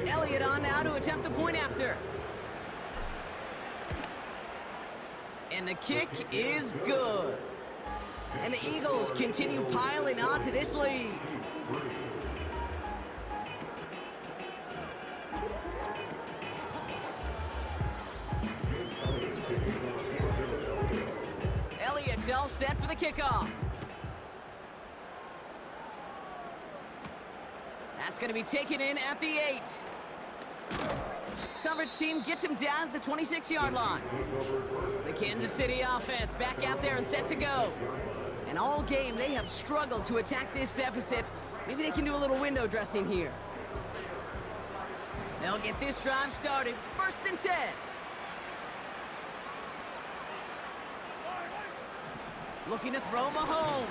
Speaker 4: Elliott on now to attempt the point after. And the kick is good. And the Eagles continue piling on to this lead. Elliott's all set for the kickoff. That's going to be taken in at the 8. Coverage team gets him down at the 26-yard line. The Kansas City offense back out there and set to go. And all game, they have struggled to attack this deficit. Maybe they can do a little window dressing here. They'll get this drive started. 1st and 10. Looking to throw Mahomes.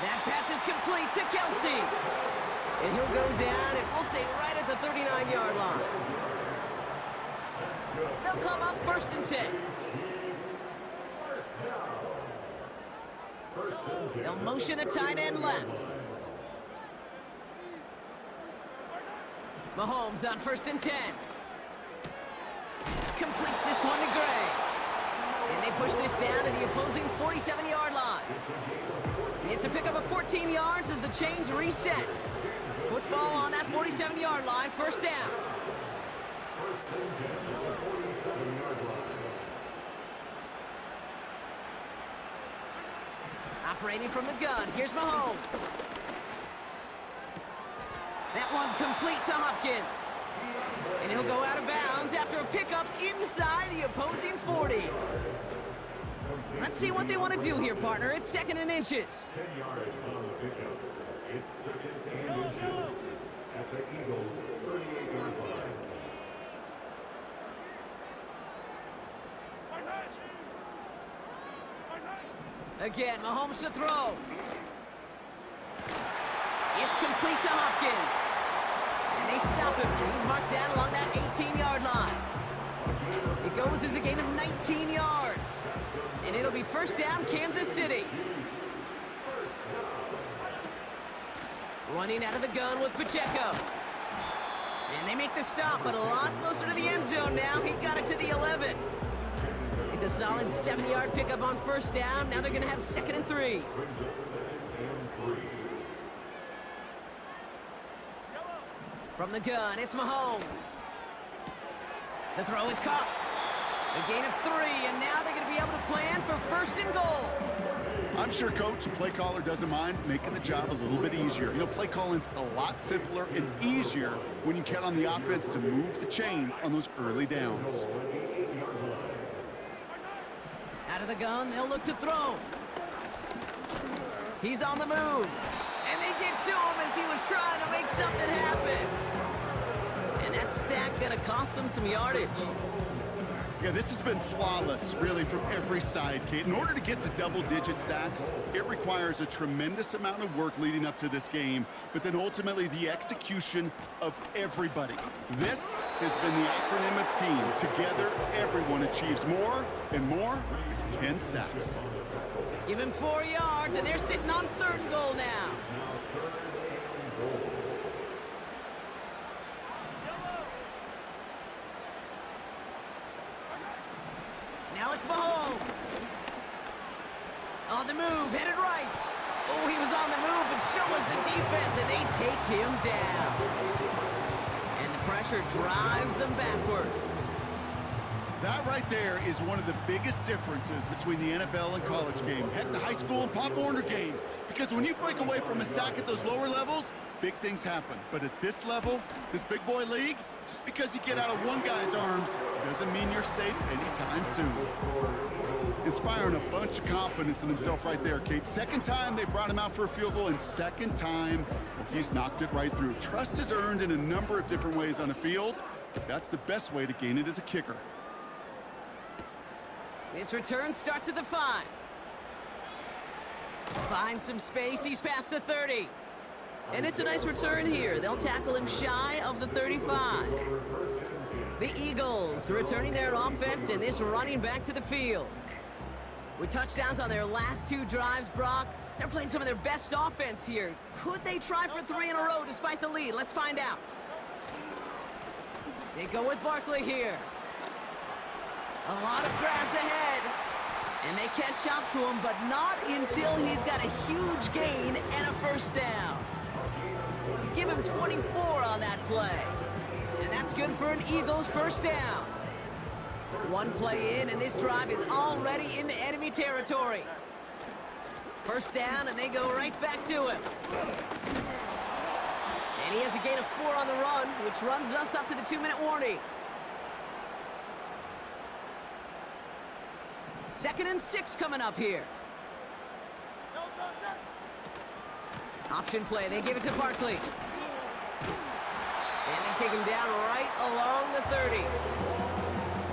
Speaker 4: That pass is complete to Kelsey. And he'll go down, and we'll say right at the 39-yard line. They'll come up 1st and 10. They'll motion a tight end left. Mahomes on 1st and 10. Completes this one to Gray. And they push this down to the opposing 47-yard line. It's a pickup of 14 yards as the chains reset. Football on that 47-yard line, 1st down. Operating from the gun, here's Mahomes. That one complete to Hopkins. And he'll go out of bounds after a pickup inside the opposing 40. Let's see what they want to do here, partner. It's 2nd and inches.
Speaker 7: 10 yards on the pickup. It's 2nd and inches at the Eagles' 38-yard line.
Speaker 4: Again, Mahomes to throw. It's complete to Hopkins. And they stop him. He's marked down along that 18-yard line. It goes as a gain of 19 yards. And it'll be 1st down, Kansas City. Running out of the gun with Pacheco. And they make the stop, but a lot closer to the end zone now. He got it to the 11. It's a solid 70-yard pickup on 1st down. Now they're going to have 2nd and 3. From the gun, it's Mahomes. The throw is caught. A gain of 3, and now they're going to be able to plan for 1st and goal.
Speaker 5: I'm sure coach and play caller doesn't mind making the job a little bit easier. You know, play calling's a lot simpler and easier when you count on the offense to move the chains on those early downs.
Speaker 4: Out of the gun, they'll look to throw. He's on the move. And they get to him as he was trying to make something happen. And that sack gonna cost them some yardage.
Speaker 5: Yeah, this has been flawless, really, from every side, Kate. In order to get to double-digit sacks, it requires a tremendous amount of work leading up to this game, but then ultimately the execution of everybody. This has been the acronym of team. Together, everyone achieves more, and more is 10 sacks.
Speaker 4: Give him 4 yards, and they're sitting on 3rd and goal now. Now it's Mahomes. On the move, headed right. Oh, he was on the move, but so was the defense, and they take him down. And the pressure drives them backwards.
Speaker 5: That right there is one of the biggest differences between the NFL and college game. Heck, the high school and Pop Warner game. Because when you break away from a sack at those lower levels, big things happen. But at this level, this big boy league, just because you get out of one guy's arms doesn't mean you're safe anytime soon. Inspiring a bunch of confidence in himself right there, Kate. 2nd time they brought him out for a field goal, and 2nd time he's knocked it right through. Trust is earned in a number of different ways on the field. That's the best way to gain it as a kicker.
Speaker 4: This return starts at the 5. Finds some space, he's past the 30. And it's a nice return here. They'll tackle him shy of the 35. The Eagles returning their offense and this running back to the field. With touchdowns on their last 2 drives, Brock, they're playing some of their best offense here. Could they try for 3 in a row despite the lead? Let's find out. They go with Barkley here. A lot of grass ahead. And they catch up to him, but not until he's got a huge gain and a 1st down. Give him 24 on that play. And that's good for an Eagles 1st down. 1 play in, and this drive is already into enemy territory. 1st down, and they go right back to him. And he has a gain of 4 on the run, which runs us up to the 2-minute warning. 2nd and 6 coming up here. Option play, they give it to Barkley. And they take him down right along the 30.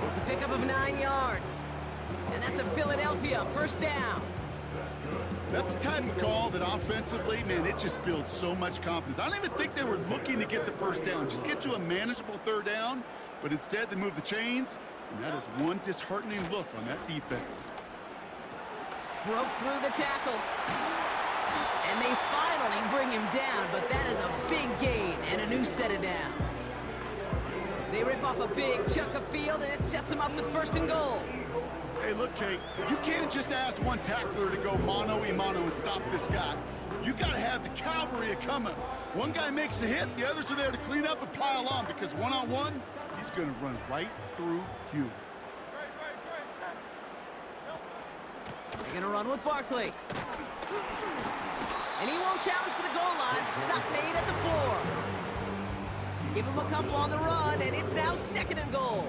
Speaker 4: It's a pickup of 9 yards. And that's a Philadelphia 1st down.
Speaker 5: That's a type of call that offensively, man, it just builds so much confidence. I don't even think they were looking to get the first down, just get to a manageable third down, but instead they move the chains, and that is one disheartening look on that defense.
Speaker 4: Broke through the tackle. And they finally bring him down, but that is a big gain and a new set of downs. They rip off a big chunk of field, and it sets them up with 1st and goal.
Speaker 5: Hey, look, Kate, you can't just ask one tackler to go mano-a-mano and stop this guy. You got to have the cavalry coming. One guy makes a hit, the others are there to clean up and pile on, because one-on-one, he's going to run right through you.
Speaker 4: They're going to run with Barkley. And he won't challenge for the goal line. The stop made at the 4. Give him a couple on the run, and it's now 2nd and goal.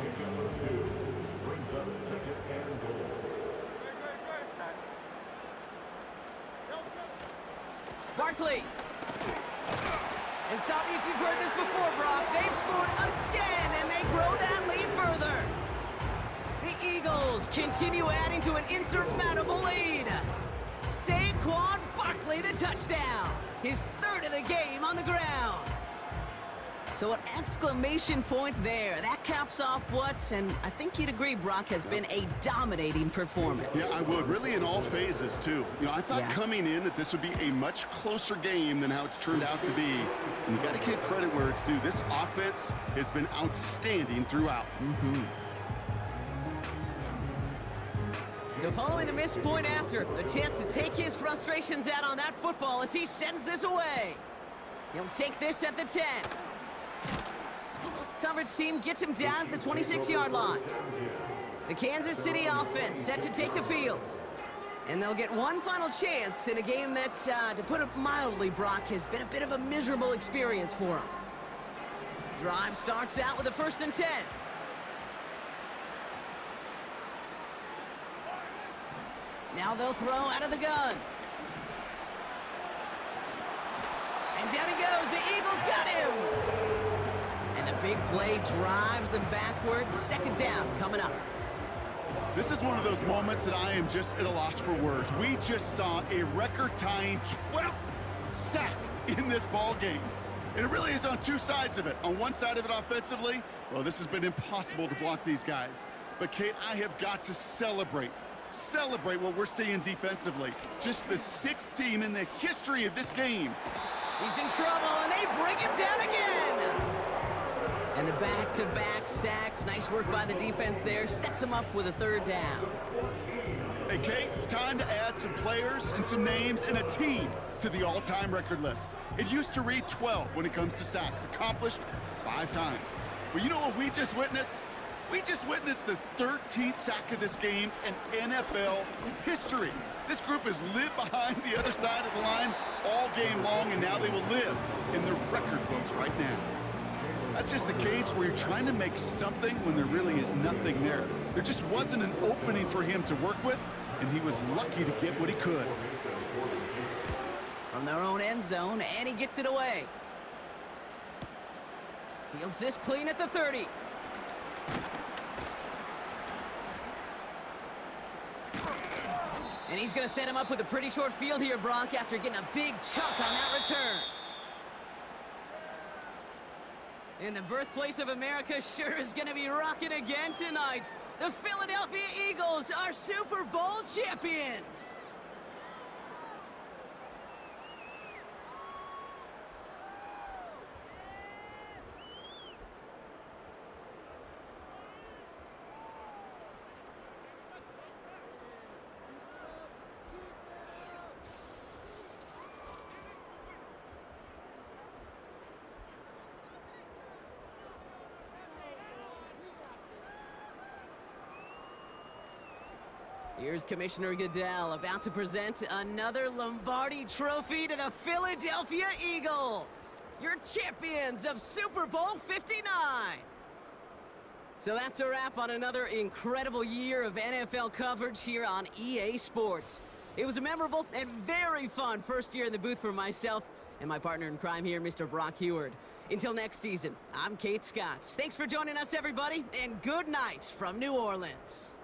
Speaker 4: Barkley. And stop me if you've heard this before, Brock. They've scored again, and they grow that lead further. The Eagles continue adding to an insurmountable lead. Saquon Barkley, the touchdown. His 3rd of the game on the ground. So an exclamation point there. That caps off what, and I think you'd agree, Brock, has been a dominating performance.
Speaker 5: Yeah, I would. Really in all phases, too. You know, I thought coming in that this would be a much closer game than how it's turned out to be. And you got to give credit where it's due. This offense has been outstanding throughout.
Speaker 4: So following the missed point after, a chance to take his frustrations out on that football as he sends this away. He'll take this at the 10. Coverage team gets him down at the 26-yard line. The Kansas City offense set to take the field. And they'll get one final chance in a game that, to put it mildly, Brock, has been a bit of a miserable experience for him. Drive starts out with a 1st and 10. Now they'll throw out of the gun. And down he goes. The Eagles got him. And the big play drives them backwards. 2nd down coming up.
Speaker 5: This is one of those moments that I am just at a loss for words. We just saw a record-tying 12th sack in this ball game. And it really is on two sides of it. On one side of it offensively, well, this has been impossible to block these guys. But, Kate, I have got to celebrate what we're seeing defensively. Just the 6th team in the history of this game.
Speaker 4: He's in trouble, and they bring him down again. And the back-to-back sacks. Nice work by the defense there. Sets him up with a 3rd down.
Speaker 5: Hey, Kate, it's time to add some players and some names and a team to the all-time record list. It used to read 12 when it comes to sacks, accomplished 5 times. But you know what we just witnessed? We just witnessed the 13th sack of this game in NFL history. This group has lived behind the other side of the line all game long, and now they will live in the record books right now. That's just a case where you're trying to make something when there really is nothing there. There just wasn't an opening for him to work with, and he was lucky to get what he could.
Speaker 4: From their own end zone, and he gets it away. Fields this clean at the 30. And he's going to set him up with a pretty short field here, Brock, after getting a big chunk on that return. And the birthplace of America sure is going to be rocking again tonight. The Philadelphia Eagles are Super Bowl champions. Here's Commissioner Goodell about to present another Lombardi Trophy to the Philadelphia Eagles, your champions of Super Bowl 59. So that's a wrap on another incredible year of NFL coverage here on EA Sports. It was a memorable and very fun first year in the booth for myself and my partner in crime here, Mr. Brock Heward. Until next season, I'm Kate Scott. Thanks for joining us, everybody, and good night from New Orleans.